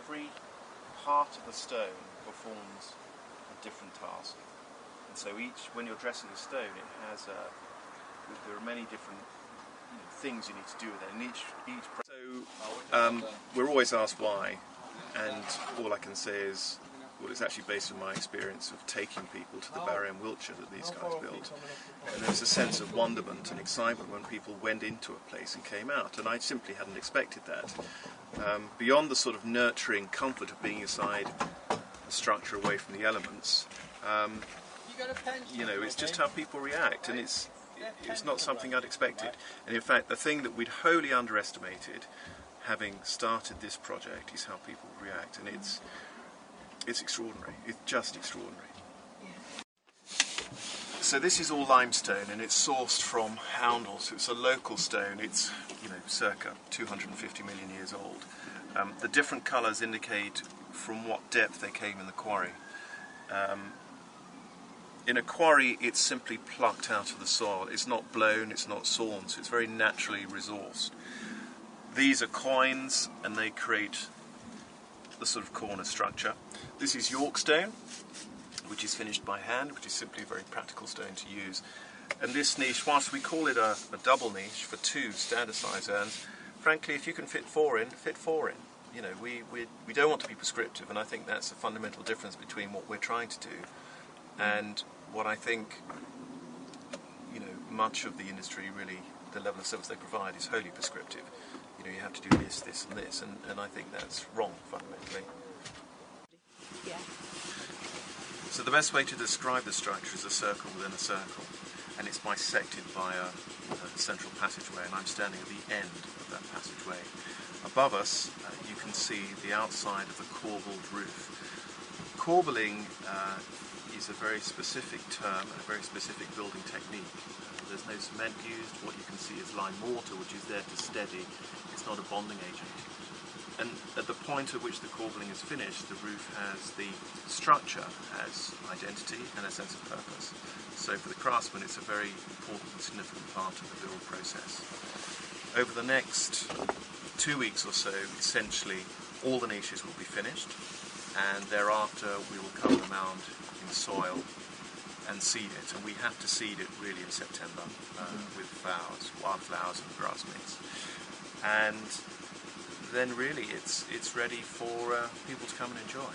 every part of the stone performs a different task. And so when you're dressing a stone, there are many different things you need to do with it. And we're always asked why, and all I can say is, well, it's actually based on my experience of taking people to the barrier in Wiltshire that these guys built. And there was a sense of wonderment and excitement when people went into a place and came out, and I simply hadn't expected that. Beyond the sort of nurturing comfort of being inside a structure away from the elements, it's just how people react, and it's not something I'd expected. And in fact, the thing that we'd wholly underestimated, having started this project, is how people react, and it's extraordinary. It's just extraordinary. So this is all limestone, and it's sourced from Houndel, so it's a local stone. It's circa 250 million years old. The different colours indicate from what depth they came in the quarry. In a quarry, it's simply plucked out of the soil. It's not blown, it's not sawn, so it's very naturally resourced. These are coins, and they create the sort of corner structure. This is York stone, which is finished by hand, which is simply a very practical stone to use. And this niche, whilst we call it a double niche for two standard size urns, frankly, if you can fit four in, fit four in. We don't want to be prescriptive, and I think that's a fundamental difference between what we're trying to do and what I think, much of the industry really, the level of service they provide is wholly prescriptive. You have to do this, this and this, and I think that's wrong fundamentally. Yeah. So the best way to describe the structure is a circle within a circle, and it's bisected by a central passageway, and I'm standing at the end of that passageway. Above us you can see the outside of the corbelled roof. Corbelling is a very specific term and a very specific building technique. There's no cement used. What you can see is lime mortar, which is there to steady. It's not a bonding agent. And at the point at which the corbelling is finished, the roof the structure has identity and a sense of purpose. So for the craftsman, it's a very important and significant part of the build process. Over the next 2 weeks or so, essentially, all the niches will be finished, and thereafter we will cover the mound in soil and seed it, and we have to seed it really in September with flowers, wildflowers and grass mix. And then really it's ready for people to come and enjoy.